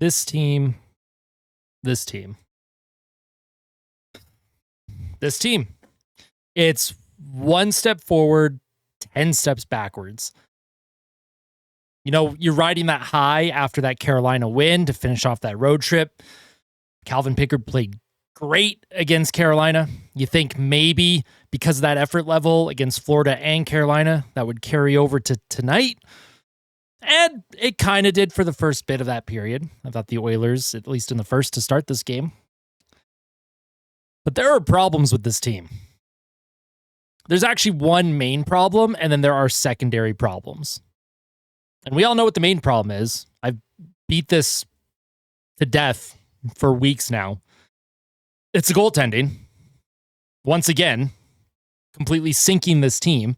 This team. It's one step forward, 10 steps backwards. You know, you're riding that high after that Carolina win to finish off that road trip. Calvin Pickard played great against Carolina. You think maybe because of that effort level against Florida and Carolina, that would carry over to tonight. And it kind of did for the first bit of that period. I thought the Oilers, at least in the first to start this game. But there are problems with this team. There's actually one main problem, and then there are secondary problems. And we all know what the main problem is. I've beat this to death for weeks now. It's the goaltending. Once again, completely sinking this team.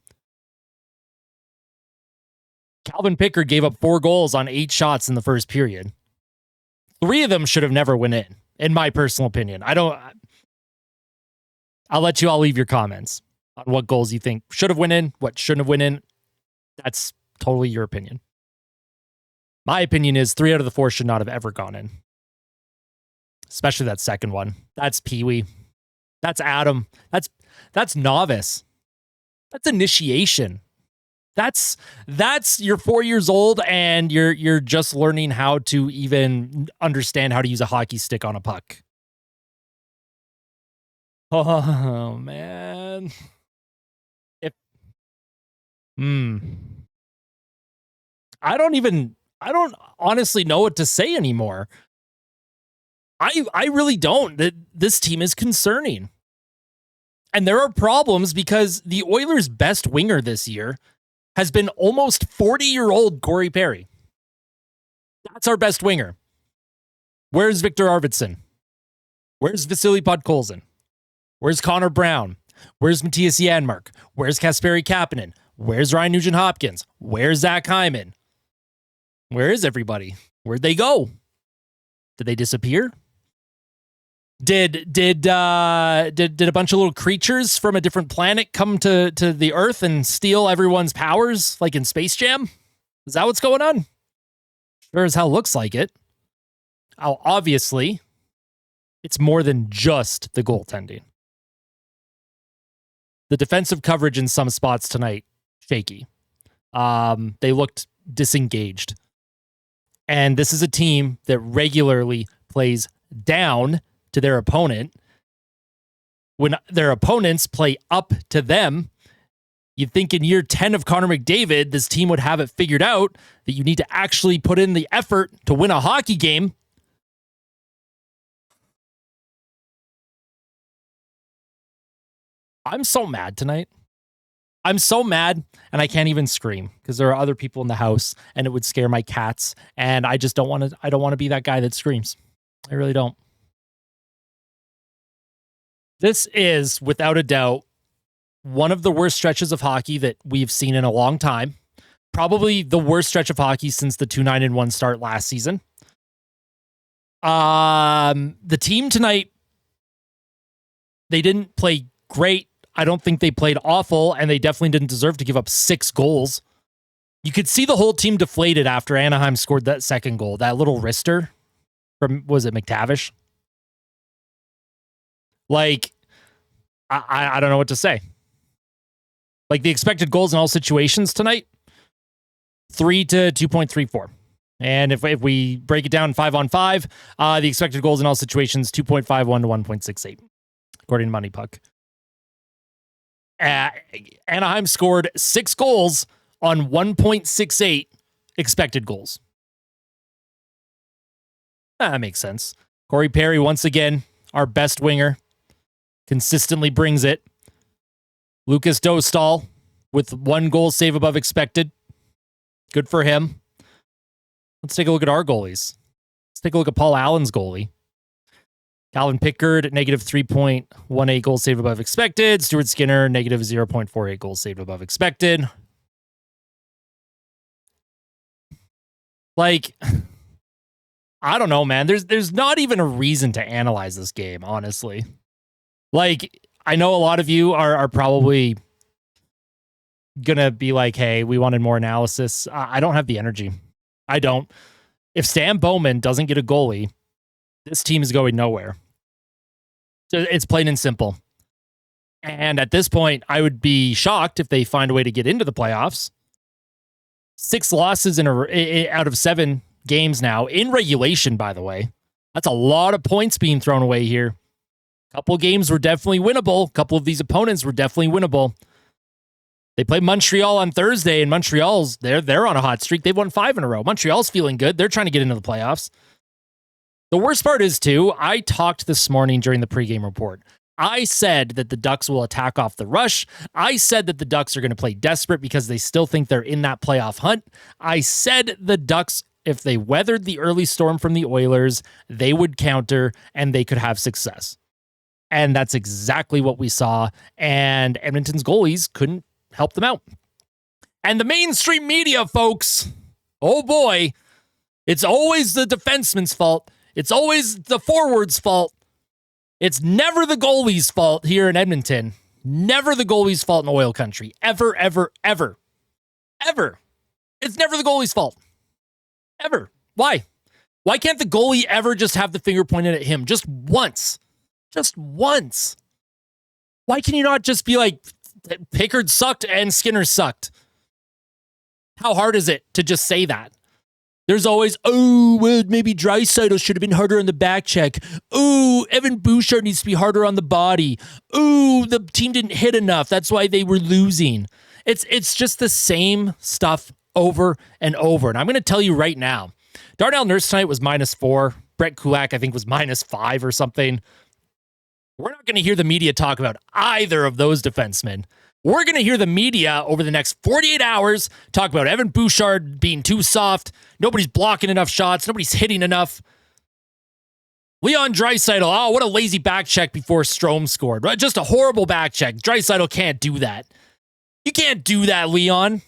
Calvin Pickard gave up 4 goals on 8 shots in the first period. 3 of them should have never went in my personal opinion. I'll let you all leave your comments on what goals you think should have went in, what shouldn't have went in. That's totally your opinion. My opinion is 3 out of the 4 should not have ever gone in. Especially that second one. That's Pee-wee. That's Adam. That's novice. That's initiation. That's you're 4 years old and you're just learning how to even understand how to use a hockey stick on a puck. Oh man. I don't honestly know what to say anymore. I really don't. This team is concerning. And there are problems because the Oilers' best winger this year has been almost 40-year-old Corey Perry. That's our best winger. Where's Victor Arvidsson? Where's Vasily Podkolzin? Where's Connor Brown? Where's Matthias Janmark? Where's Kasperi Kapanen? Where's Ryan Nugent-Hopkins? Where's Zach Hyman? Where is everybody? Where'd they go? Did they disappear? Did a bunch of little creatures from a different planet come to the Earth and steal everyone's powers like in Space Jam? Is that what's going on? Sure as hell looks like it. Oh, obviously, it's more than just the goaltending. The defensive coverage in some spots tonight, shaky. They looked disengaged. And this is a team that regularly plays down to their opponent. When their opponents play up to them, you'd think in year 10 of Connor McDavid, this team would have it figured out that you need to actually put in the effort to win a hockey game. I'm so mad tonight. I'm so mad, and I can't even scream because there are other people in the house, and it would scare my cats. And I just don't want to. I don't want to be that guy that screams. I really don't. This is, without a doubt, one of the worst stretches of hockey that we've seen in a long time. Probably the worst stretch of hockey since the 2-9-1 start last season. The team tonight, they didn't play great. I don't think they played awful, and they definitely didn't deserve to give up 6 goals. You could see the whole team deflated after Anaheim scored that second goal. That little wrister from, was it McTavish? Like, I don't know what to say. Like, the expected goals in all situations tonight, 3 to 2.34. And if we break it down 5-on-5, the expected goals in all situations, 2.51 to 1.68, according to Money Puck. Anaheim scored 6 goals on 1.68 expected goals. That makes sense. Corey Perry, once again, our best winger, consistently brings it. Lucas Dostal with 1 goal save above expected. Good for him. Let's take a look at our goalies. Let's take a look at Paul Allen's goalie. Calvin Pickard, negative 3.18 goals saved above expected. Stuart Skinner, negative 0.48 goals saved above expected. Like, I don't know, man. There's not even a reason to analyze this game, honestly. Like, I know a lot of you are probably gonna be like, hey, we wanted more analysis. I don't have the energy. I don't. If Stan Bowman doesn't get a goalie, this team is going nowhere. So it's plain and simple. And at this point, I would be shocked if they find a way to get into the playoffs. 6 losses out of 7 games now, in regulation, by the way. That's a lot of points being thrown away here. A couple of games were definitely winnable. A couple of these opponents were definitely winnable. They play Montreal on Thursday, and Montreal's they're on a hot streak. They've won 5 in a row. Montreal's feeling good. They're trying to get into the playoffs. The worst part is, too, I talked this morning during the pregame report. I said that the Ducks will attack off the rush. I said that the Ducks are going to play desperate because they still think they're in that playoff hunt. I said the Ducks, if they weathered the early storm from the Oilers, they would counter and they could have success. And that's exactly what we saw. And Edmonton's goalies couldn't help them out. And the mainstream media, folks, oh boy, it's always the defenseman's fault. It's always the forward's fault. It's never the goalie's fault here in Edmonton. Never the goalie's fault in oil country. Ever, ever, ever. Ever. It's never the goalie's fault. Ever. Why? Why can't the goalie ever just have the finger pointed at him? Just once. Just once. Why can you not just be like, Pickard sucked and Skinner sucked? How hard is it to just say that? There's always, well, maybe Draisaitl should have been harder on the back check. Evan Bouchard needs to be harder on the body. The team didn't hit enough. That's why they were losing. It's just the same stuff over and over. And I'm going to tell you right now, Darnell Nurse tonight was -4. Brett Kulak, I think, was -5 or something. We're not going to hear the media talk about either of those defensemen. We're going to hear the media over the next 48 hours talk about Evan Bouchard being too soft. Nobody's blocking enough shots. Nobody's hitting enough. Leon Draisaitl, what a lazy back check before Strome scored. Just a horrible back check. Draisaitl can't do that. You can't do that, Leon.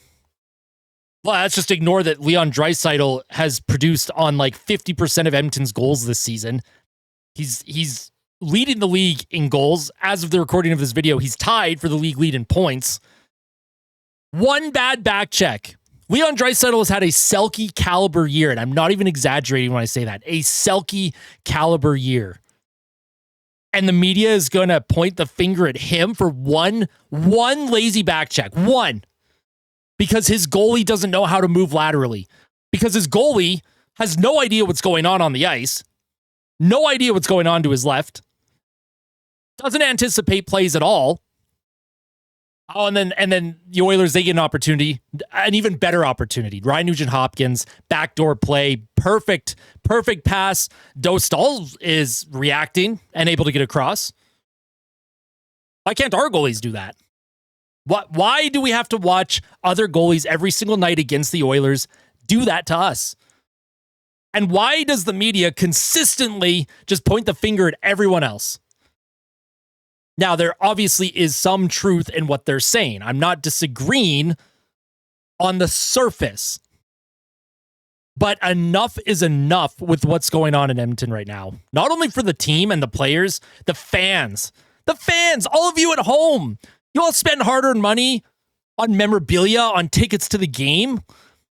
Well, let's just ignore that Leon Draisaitl has produced on like 50% of Edmonton's goals this season. He's leading the league in goals. As of the recording of this video, he's tied for the league lead in points. One bad back check. Leon Draisaitl has had a Selke caliber year, and I'm not even exaggerating when I say that. A Selke caliber year. And the media is going to point the finger at him for one lazy back check. One. Because his goalie doesn't know how to move laterally. Because his goalie has no idea what's going on the ice. No idea what's going on to his left. Doesn't anticipate plays at all. And then the Oilers, they get an opportunity, an even better opportunity. Ryan Nugent-Hopkins, backdoor play, perfect pass. Dostal is reacting and able to get across. Why can't our goalies do that? Why do we have to watch other goalies every single night against the Oilers do that to us? And why does the media consistently just point the finger at everyone else? Now, there obviously is some truth in what they're saying. I'm not disagreeing on the surface. But enough is enough with what's going on in Edmonton right now. Not only for the team and the players, the fans. The fans, all of you at home. You all spend hard-earned money on memorabilia, on tickets to the game.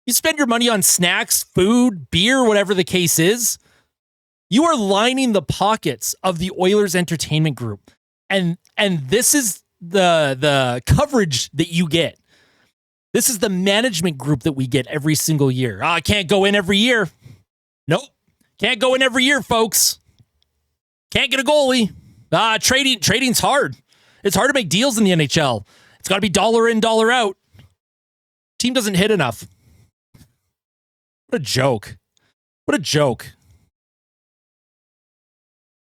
You spend your money on snacks, food, beer, whatever the case is. You are lining the pockets of the Oilers Entertainment Group. And this is the coverage that you get. This is the management group that we get every single year. I can't go in every year. Nope. Can't go in every year, folks. Can't get a goalie. Trading's hard. It's hard to make deals in the NHL. It's got to be dollar in, dollar out. Team doesn't hit enough. What a joke. What a joke.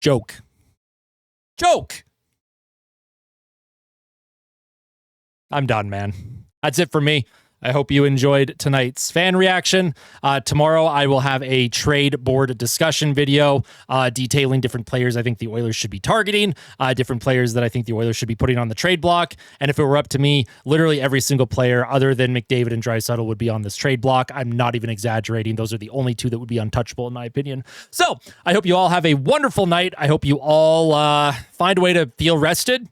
Joke. I'm done, man. That's it for me. I hope you enjoyed tonight's fan reaction. Tomorrow, I will have a trade board discussion video detailing different players I think the Oilers should be targeting, different players that I think the Oilers should be putting on the trade block. And if it were up to me, literally every single player other than McDavid and Draisaitl would be on this trade block. I'm not even exaggerating. Those are the only two that would be untouchable, in my opinion. So I hope you all have a wonderful night. I hope you all find a way to feel rested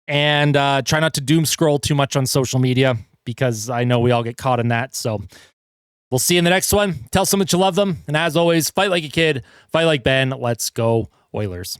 and try not to doom scroll too much on social media, because I know we all get caught in that. So We'll see you in the next one. Tell someone you love them. And as always, fight like a kid, fight like Ben. Let's go Oilers.